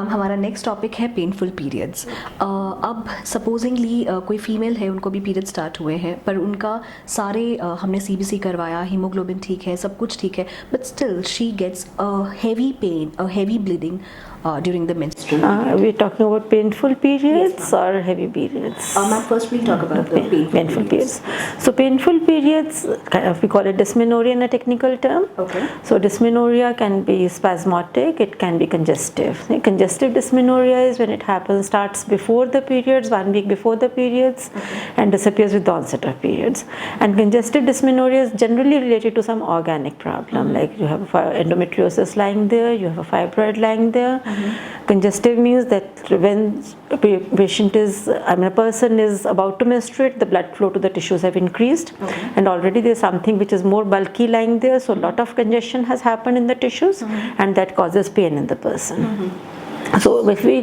Ma'am हमारा next topic है painful periods. अब सपोजिंगली कोई फीमेल है, उनको भी पीरियड स्टार्ट हुए हैं, पर उनका सारे हमने CBC करवाया, हीमोग्लोबिन ठीक है, सब कुछ ठीक है, but still she gets a heavy pain, a heavy bleeding during the menstrual period. We're talking about painful periods, yes, or heavy periods? Ma'am, first we'll talk about the painful periods. So painful periods, we call it dysmenorrhea in a technical term. Okay. So dysmenorrhea can be spasmodic, it can be congestive. Congestive dysmenorrhea is when it happens, starts before the periods, 1 week before the periods, okay, and disappears with the onset of periods. And congestive dysmenorrhea is generally related to some organic problem, like you have endometriosis lying there, you have a fibroid lying there. Congestive means that when a patient is, a person is about to menstruate, the blood flow to the tissues have increased, okay, and already there's something which is more bulky lying there, so a lot of congestion has happened in the tissues, and that causes pain in the person. So if we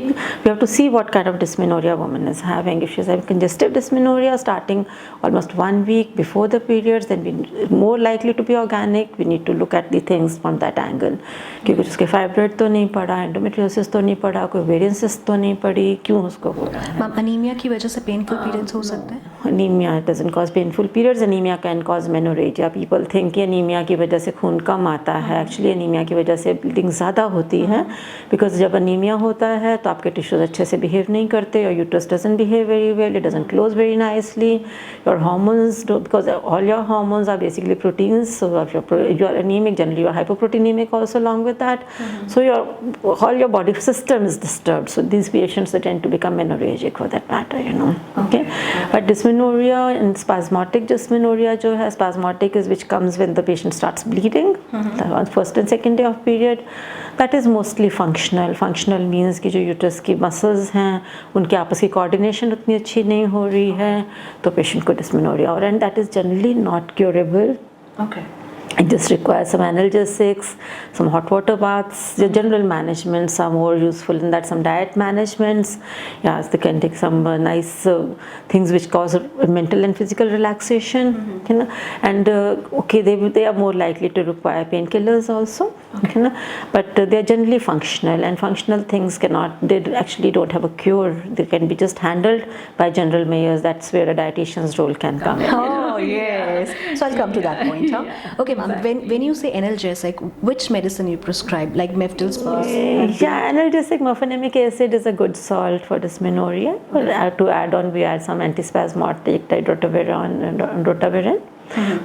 have to see what kind of dysmenorrhea woman is having. If she's having congestive dysmenorrhea starting almost 1 week before the periods, then we're more likely to be organic. We need to look at the things from that angle. क्योंकि उसके fibroid तो नहीं पड़ा, endometriosis तो नहीं पड़ा, कोई ovarian cyst तो नहीं पड़ी, क्यों उसको हो रहा है? मैम अनीमिया की वजह से पेनफुल पीरियड्स हो सकते हैं? Anemia doesn't cause painful periods. Anemia can cause menorrhagia. People think कि anemia की वजह से खून कम आता है. Actually anemia की वजह से bleeding ज़्यादा होती है, because जब anemia होता है तो आपके टिश्यूज अच्छे से बिहेव नहीं करते, your uterus doesn't behave very well, it doesn't close very nicely, your hormones don't, because all your hormones are basically proteins, so if you are anemic, generally you are hypoproteinemic also along with that, so all your body system is disturbed, so these patients they tend to become menorrhagic for that matter, you know. Okay. But dysmenorrhea and spasmodic dysmenorrhea जो है, spasmodic is which comes when the patient starts bleeding, the first and second day of period, that is mostly functional. Functional means कि जो uterus की muscles हैं उनके आपस की coordination उतनी अच्छी नहीं हो रही है, तो पेशेंट को डिस्मेनोरिया हो रहा है, and that is generally not curable. Okay. It just requires some analgesics, some hot water baths, the general managements are more useful in that, some diet managements. Yes, they can take some nice things which cause mental and physical relaxation, you know, and okay, they are more likely to require painkillers also, okay, you know, but they are generally functional, and functional things they actually don't have a cure. They can be just handled by general measures. That's where a dietitian's role can come in. Oh yes, so I'll come to that point. Huh? Okay, ma'am. When you say analgesic, which medicine you prescribe, like Meftils, yeah, analgesic mefenamic acid is a good salt for dysmenorrhea. To add on, we add some antispasmodic, drotaviron and rotavirin.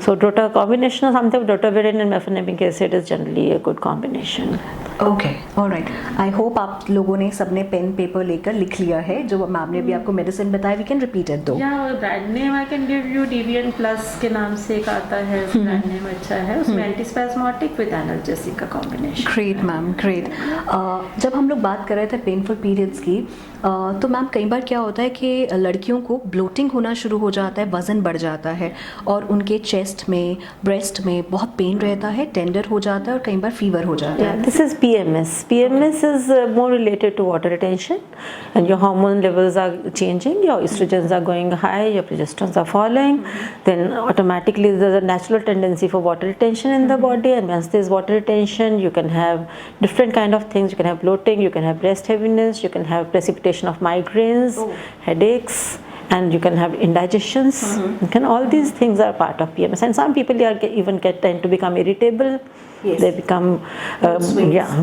So combination of something rotavirin and mefenamic acid is generally a good combination. Okay, alright. I hope आप लोगों ने सबने pen paper लेकर लिख लिया है जो ma'am ने भी आपको मेडिसिन बताया. वी कैन रिपीट इट दो. Brand name I can give you, deviant plus के नाम से एक आता है, ब्रांड नेम अच्छा है, उसमें एंटीस्पैस्मोटिक विद एनाल्जेसिक का कॉम्बिनेशन. Great ma'am, great. जब हम लोग बात कर रहे थे पेनफुल पीरियड्स की, तो मैम कई बार क्या होता है कि लड़कियों को ब्लोटिंग होना शुरू हो जाता है, वज़न बढ़ जाता है और उनके चेस्ट में, ब्रेस्ट में बहुत पेन रहता है, टेंडर हो जाता है और कई बार फीवर हो जाता है. This is PMS. PMS is more related to water retention, and your hormone levels are changing, your estrogens are going high, your progesterones are falling, then automatically there's a natural tendency for water retention in the body, and once there's water retention, you can have different kind of things. You can have bloating, you can have breast heaviness, you can have precipitation of migraines, headaches, and you can have indigestions. All these things are part of PMS, and some people tend to become irritable. Yes. They become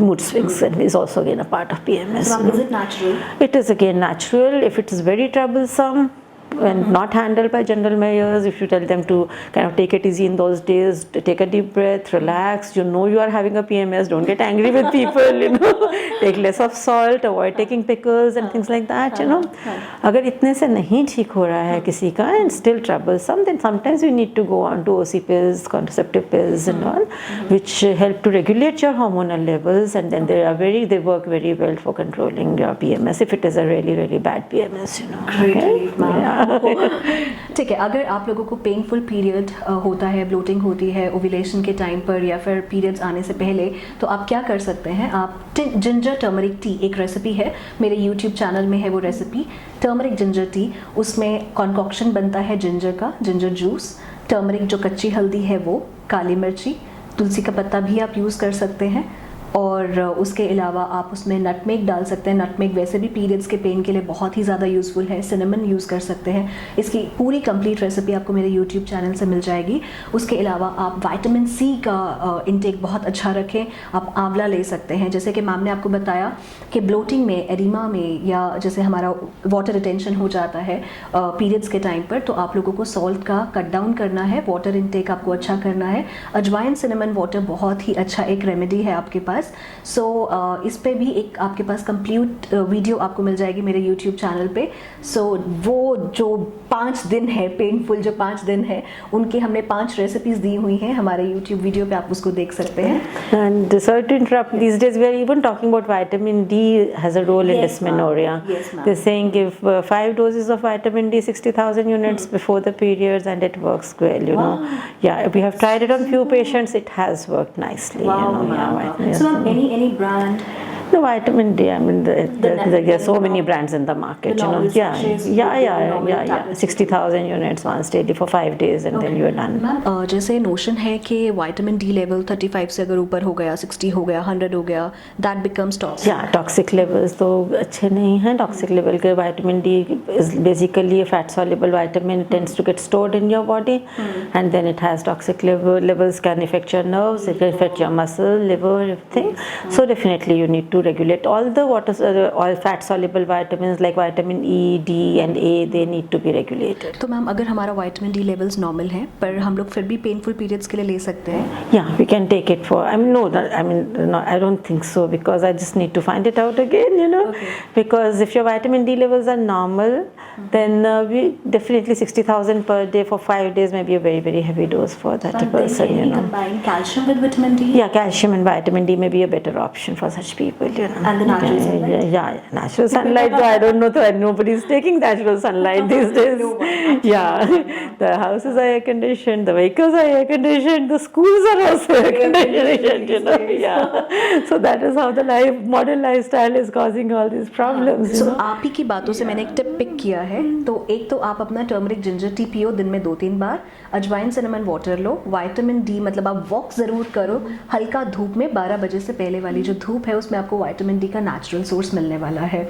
mood swings, and is also again a part of PMS. So is it natural? It is again natural. If it is very troublesome and not handled by general measures, if you tell them to kind of take it easy in those days, take a deep breath, relax, you know you are having a PMS, don't get angry with people, you know, take less of salt, avoid taking pickles and things like that, you know. अगर इतने से नहीं ठीक हो रहा है किसी का and still troublesome, then sometimes you need to go on to Ocpills, contraceptive pills and all, which help to regulate your hormonal levels, and then they work very well for controlling your PMS if it is a really really bad PMS, you know. Great relief, ma'am. ठीक है. अगर आप लोगों को painful period होता है, bloating होती है ओव्यूलेशन के टाइम पर या फिर पीरियड्स आने से पहले, तो आप क्या कर सकते हैं? आप जिंजर टर्मरिक टी, एक रेसिपी है मेरे यूट्यूब चैनल में है वो रेसिपी, टर्मरिक जिंजर टी. उसमें कॉन्कॉक्शन बनता है जिंजर का, जिंजर जूस, टर्मरिक जो कच्ची हल्दी है वो, काली मिर्ची, तुलसी का पत्ता भी आप यूज़ कर सकते हैं, और उसके अलावा आप उसमें नटमेग डाल सकते हैं। नटमेग वैसे भी पीरियड्स के पेन के लिए बहुत ही ज़्यादा यूज़फुल है। सिनेमन यूज़ कर सकते हैं। इसकी पूरी कंप्लीट रेसिपी आपको मेरे यूट्यूब चैनल से मिल जाएगी। उसके अलावा आप विटामिन सी का इंटेक बहुत अच्छा रखें। आप आंवला ले सकते हैं। जैसे कि मैम ने आपको बताया कि ब्लोटिंग में, एडिमा में, या जैसे हमारा वाटर रिटेंशन हो जाता है पीरियड्स के टाइम पर, तो आप लोगों को सॉल्ट का कट डाउन करना है, वाटर इंटेक आपको अच्छा करना है। अजवाइन सिनेमन वाटर बहुत ही अच्छा एक रेमेडी है आपके पास। सो इस पे भी एक आपके पास कंप्लीट वीडियो आपको मिल जाएगी मेरे यूट्यूब चैनल पे। सो वो जो 5 दिन है, पेनफुल जो 5 दिन है, उनकी हमने 5 रेसिपीज दी हुई हैं हमारे यूट्यूब वीडियो पे, आप उसको देख सकते हैं। And sorry to interrupt, these days we are even talking about vitamin D has a role in dysmenorrhea. Yes, ma'am. They're saying give 5 doses of vitamin D, 60,000 units before the periods, and it works well, you know. Yeah, we have tried it on few patients, it has worked nicely. Wow, you know. ma'am. Yeah, So ma'am, any brand? No, vitamin D, I mean, there are so many brands in the market, you know. Yeah. 60,000 units once daily for 5 days and then you are done. Ma'am जैसे notion है कि vitamin D level 35 से अगर ऊपर हो गया, 60 हो गया, 100 हो गया, दैट बिकम्स टॉक्सिक। या टॉक्सिक लेवल्स तो अच्छे नहीं हैं। टॉक्सिक लेवल के vitamin D is basically fat soluble vitamin, tends to get stored in your body and then it has toxic levels, can affect your nerves, it can affect your muscle, liver, everything. So definitely you need to regulate all the all fat soluble vitamins like vitamin E, D and A, they need to be regulated. तो ma'am अगर हमारा vitamin D levels normal हैं पर हम लोग फिर भी painful periods के लिए ले सकते हैं? Yeah, we can take it for, no, I don't think so, because I just need to find it out again, you know. Okay. Because if your vitamin D levels are normal, then we definitely 60,000 per day for 5 days may be a very, very heavy dose for that person, you know. Combine calcium with vitamin D? Yeah, calcium and vitamin D may be a better option for such people, you know. And the natural sunlight? Yeah, natural sunlight. I don't know, nobody's taking natural sunlight these days. No one. Yeah, the houses are air conditioned, the vehicles are air conditioned, the schools are also air conditioned, you know. Yeah, so that is how the modern lifestyle is causing all these problems. So आप ही की बातों से मैंने एक tip pick किया है। तो एक तो आप अपना टर्मरिक जिंजर टी पियो दिन में 2-3 बार, अजवाइन सिनेमन वाटर लो, विटामिन डी मतलब आप वॉक ज़रूर करो, हल्का धूप में 12 बजे से पहले वाली जो धूप है उसमें आपको विटामिन डी का नेचुरल सोर्स मिलने वाला है।